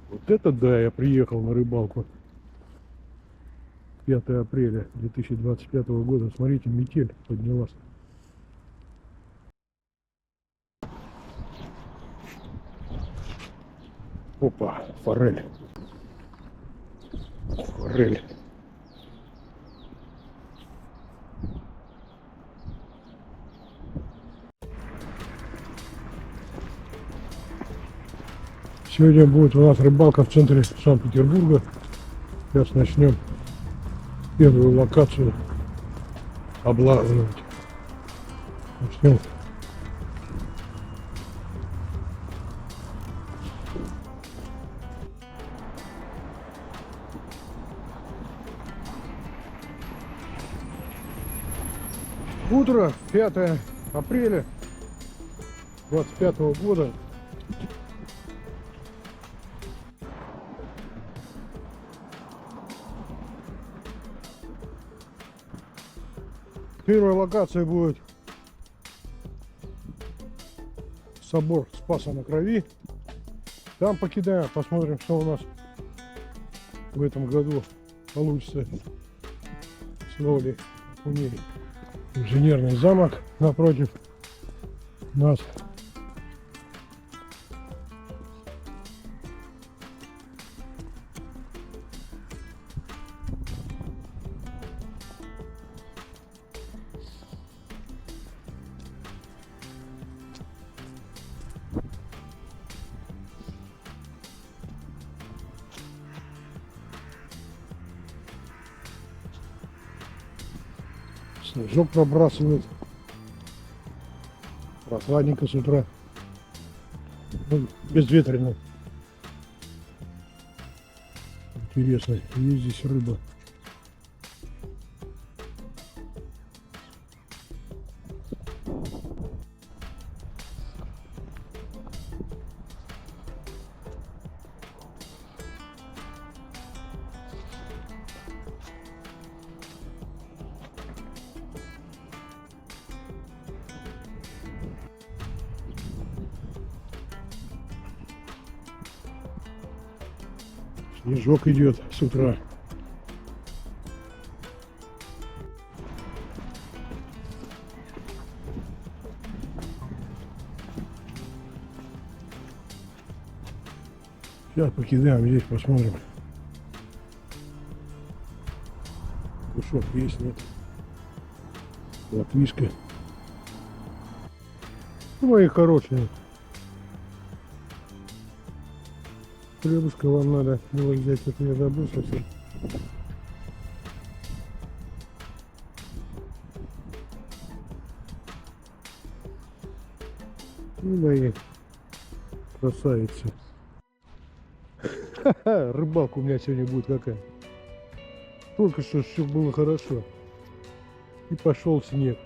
Вот это да, я приехал на рыбалку. 5 апреля 2025 года. Смотрите, метель поднялась. Опа, форель. Форель. Сегодня будет у нас рыбалка в центре Санкт-Петербурга. Сейчас начнем первую локацию облаживать. Начнем. Утро 5 апреля 25 года. Первая локация будет собор Спаса на Крови. Там покидаем, посмотрим, что у нас в этом году получится с ловлей окуней. Инженерный замок напротив нас. Снежок пробрасывает. Прохладненько с утра. Ну, безветренно. Интересно, есть здесь рыба. Снежок идет с утра. Сейчас покидаем здесь, посмотрим. Кусок есть, нет? Латвийская. Мои хорошие. Хлебушка вам надо было взять, это я забыл совсем. Ну, мои красавицы. Ха-ха, рыбалка у меня сегодня будет какая. Только что все было хорошо. И пошел снег.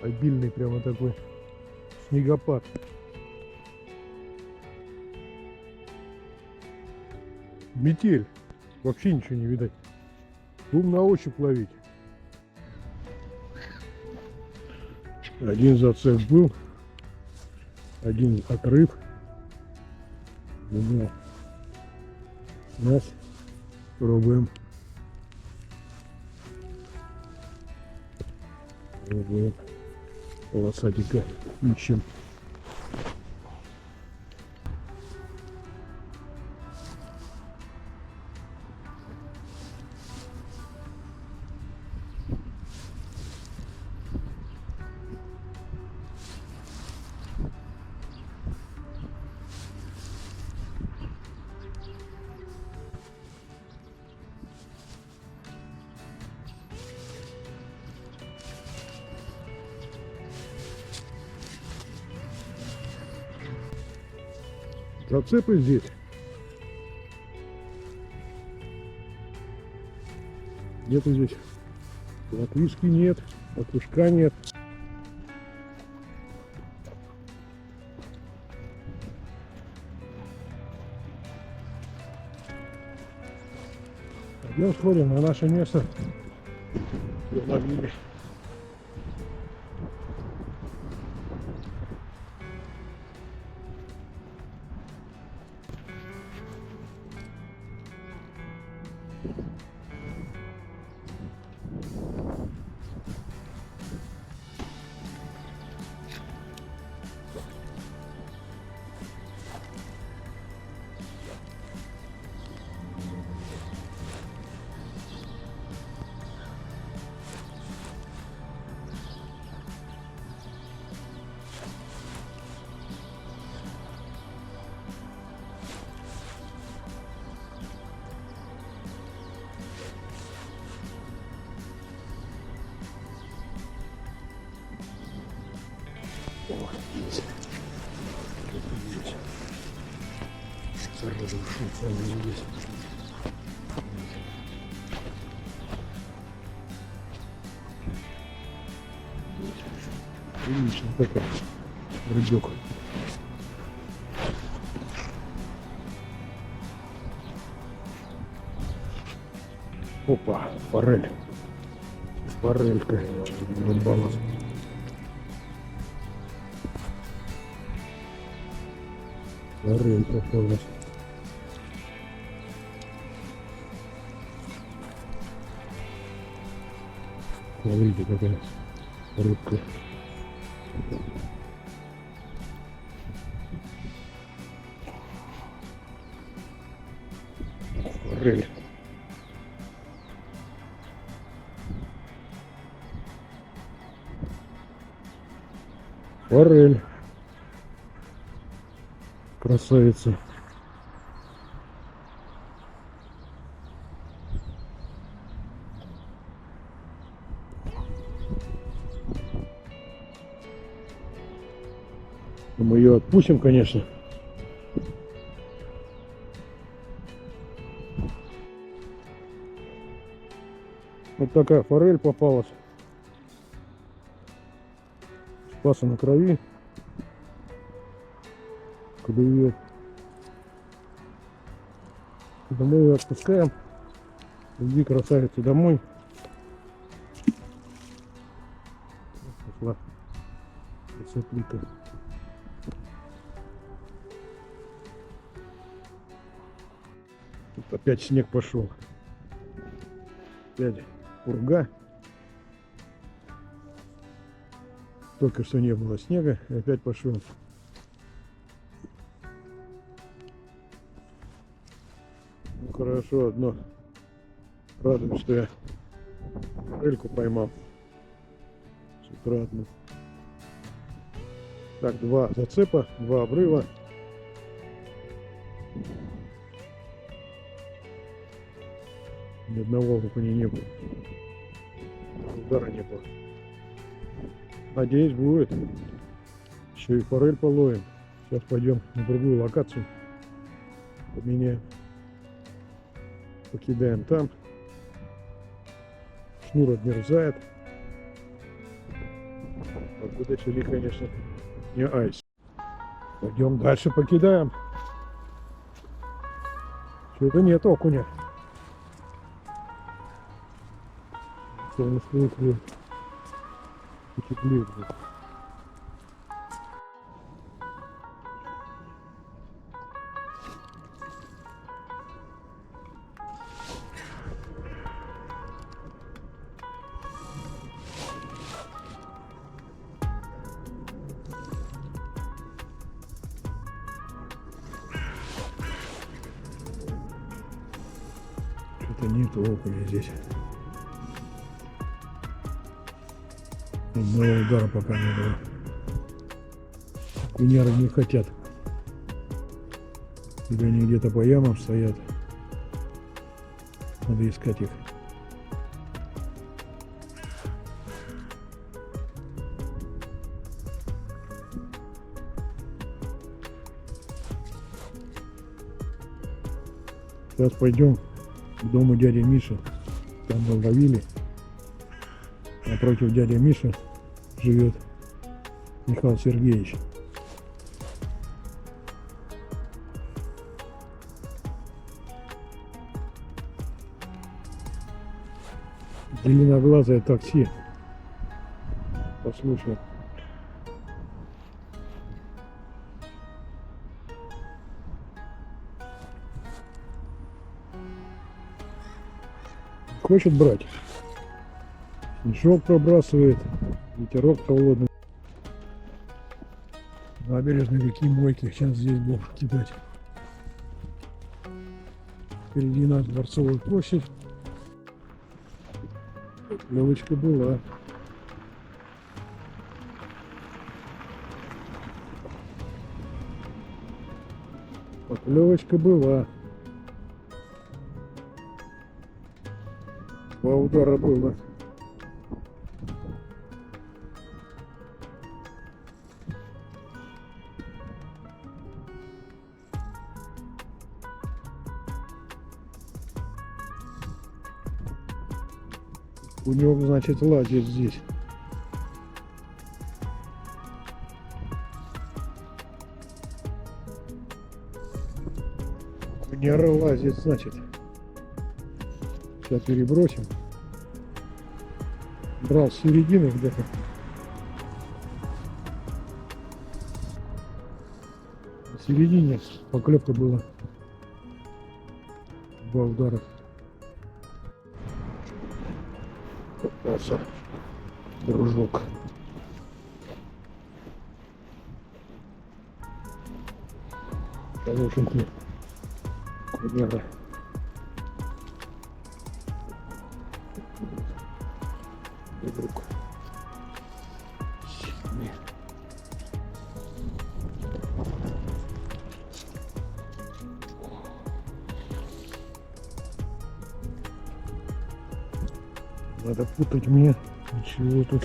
Обильный прямо такой снегопад. Метель. Вообще ничего не видать. Будем на ощупь ловить. Один зацеп был. Один отрыв. Да. Сейчас пробуем. Пробуем. Полосатика ищем. Зацепы здесь. Где-то здесь. Латвийский нет, окушка нет. Пойдем сходим на наше место. Ловили. Зараза, ушел, сами здесь. Прилично такая рыбёк. Опа, форель. Форелька. Рыбалов. Форель попалась. Смотрите, какая рыбка. Форель. Форель. Красавица. Мы ее отпустим, конечно. Вот такая форель попалась. Спаса на крови. Клюет. Домой ее отпускаем. Иди, красавица, домой. Пошла. Красотлика. Тут опять снег пошел. Опять пурга. Только что не было снега, и опять пошел. Ну хорошо, одно радует, что я рыльку поймал с утра одну. Так, два зацепа, два обрыва. Ни одного окуня не было. Удара не было. Надеюсь, будет. Еще и форель половим. Сейчас пойдем на другую локацию. Поменяем. Покидаем там. Шнур отмерзает. Погода сегодня, конечно, не айс. Пойдем дальше покидаем. Что-то нет окуня. Солнышко клюет. Потеплеет. Что-то нету окуня здесь. Одного удара пока не было. Окуняры не хотят. Или они где-то по ямам стоят. Надо искать их. Сейчас пойдем к дому дяди Миши. Там мы ловили. Напротив дяди Миши живет Михаил Сергеевич. Зеленоглазое такси. Послушай. хочет брать. Снежок пробрасывает, ветерок холодный. Набережной реки Мойки. Сейчас здесь будем кидать. Впереди нас Дворцовая площадь. Поклевочка была. Поклевочка была. Два удара было. У него, значит, лазит здесь. Кунера лазит, значит. Сейчас перебросим. Брал с середины где-то. В середине поклевка была. Два удара. Попался дружок. Хорошенький кунера. Друг. Сильный. Надо путать мне. Ничего тут.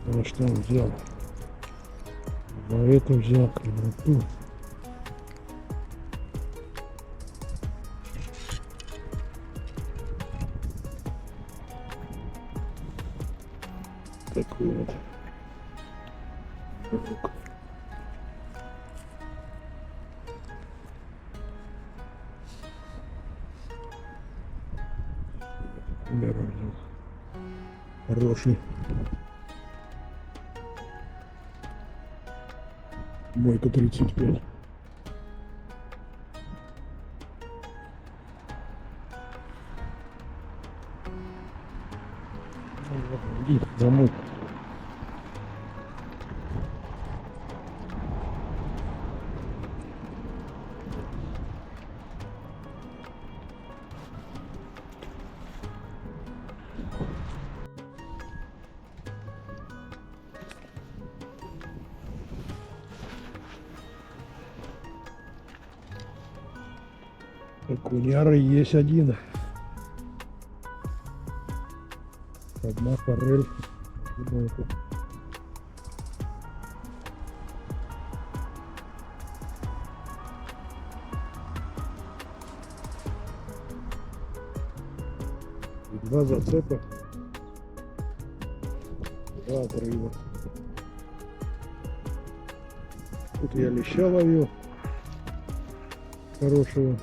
Потому что он взял. А это взял клевету. Такой вот. Хороший. Мойка 35. Иди домой. Куняры есть один. Одна форель. Два зацепа. Два отрыва. Тут я леща ловил. Хорошего.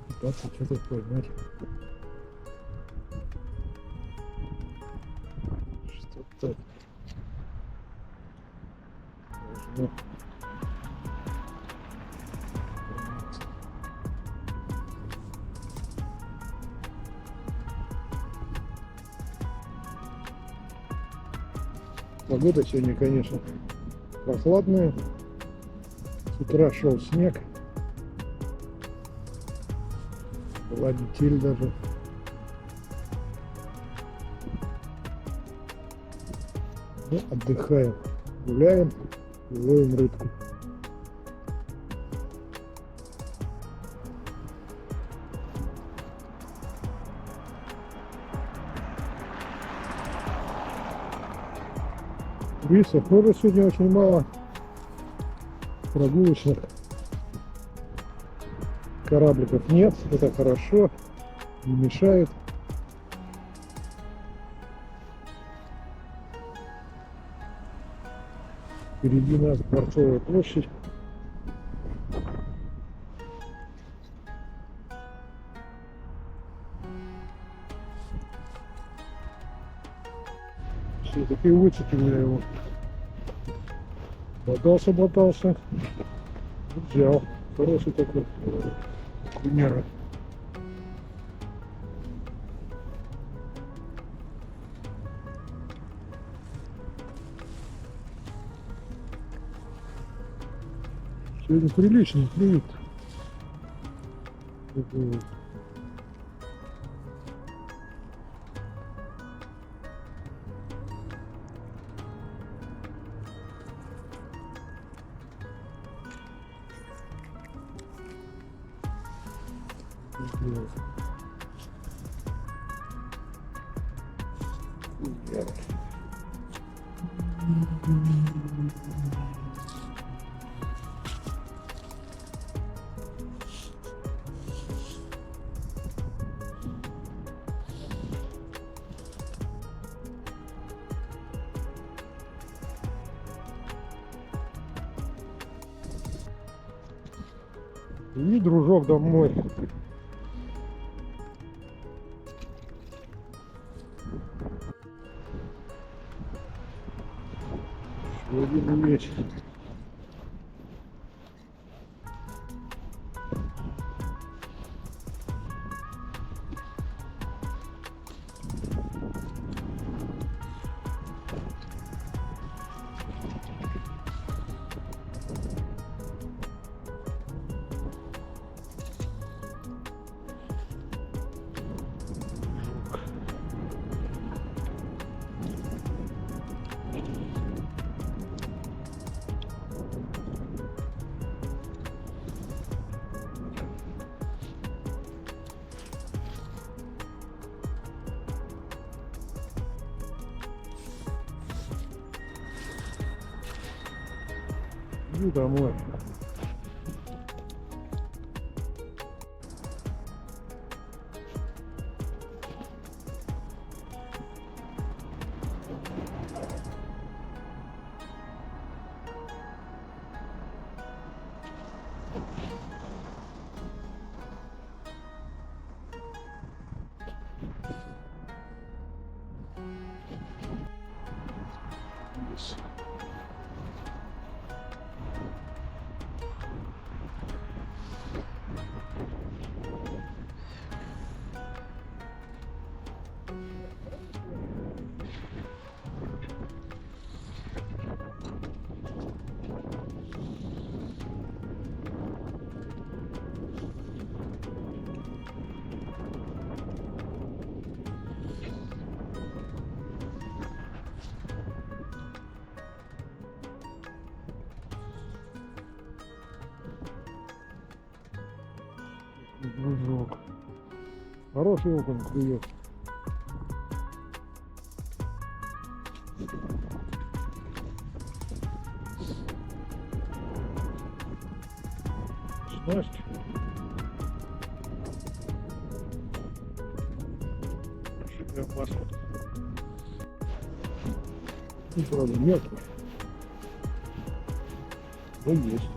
Пытаться что-то поймать. Что-то должно. Погода сегодня, конечно, прохладная. С утра шел снег. Была метель даже. Ну, отдыхаем, гуляем и ловим рыбку. Туристов тоже сегодня очень мало. Прогулочных корабликов нет, это хорошо, не мешает. Впереди нас Дворцовая площадь. и выцепил я его. Мотался. Взял. Хороший такой. Кунера. Сегодня приличный клюет. И дружок домой. Еще один меч. Иди домой. Yes. Дружок. Хороший окунь клюет. Снасть. Прям масло. И правда мелко. Но есть.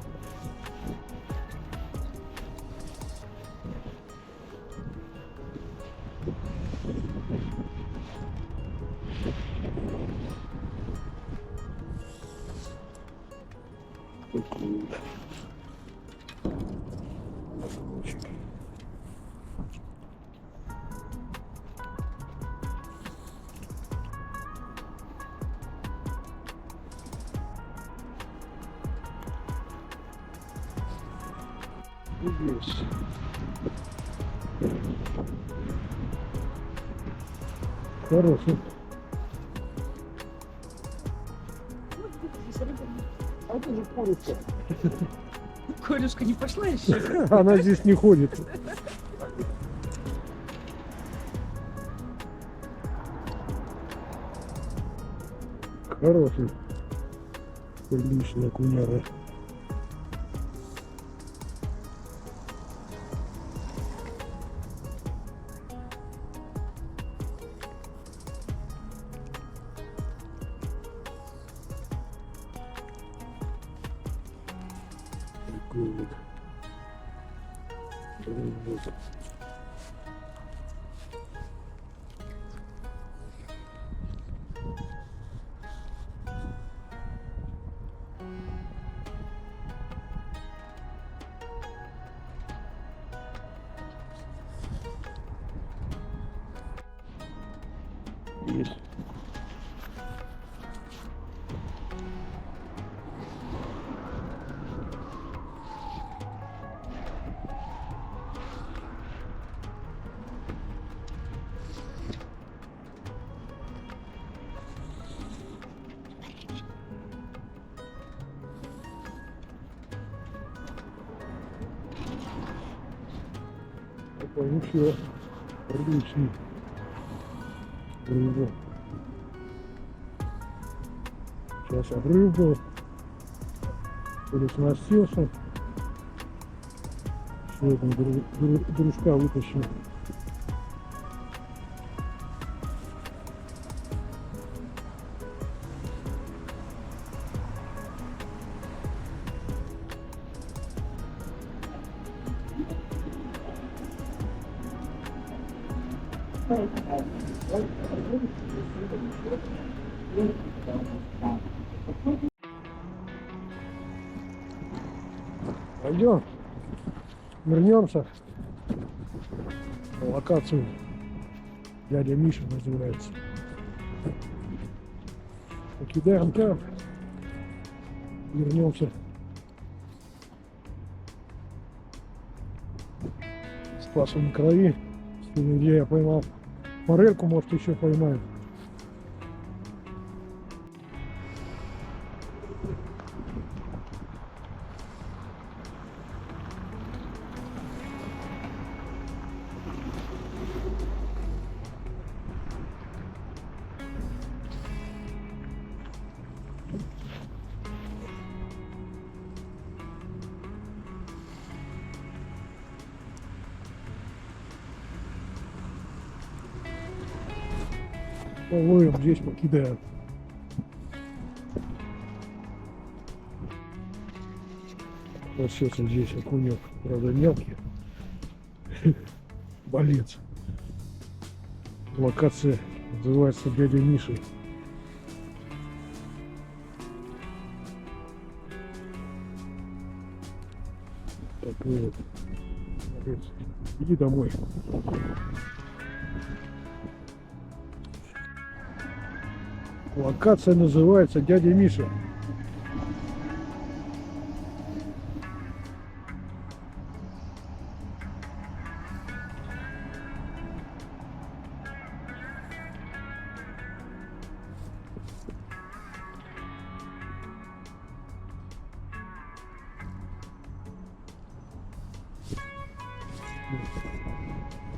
Есть. Хороший. А это же курица. Колюшка не пошла еще? Она здесь не ходит. Хороший. Приличная куняра. Good. Есть. Опа, ну все, отличный. Рыба. Сейчас обрыв был. Переснастился. Все, там дружка вытащил. Пойдем, вернемся на локацию. Дядя Миша называется. Покидаем там, вернемся. Спасу на крови. Где я поймал форельку, может еще поймаю. Половим здесь, покидаем. Вот сейчас здесь окунек, правда мелкий. Болец. Локация называется дядя Миша. Такой вот. Молодец. Иди домой. Локация называется дядя Миша.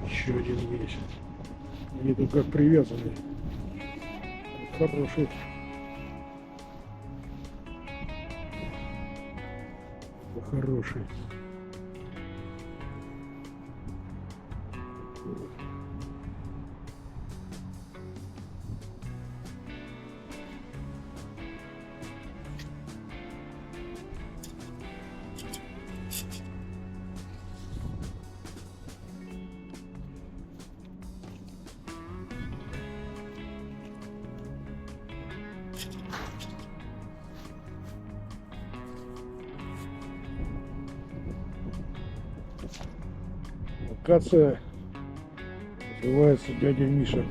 Еще один есть. Они тут как привязаны. Хороший. Хороший. Локация называется дядя Миша.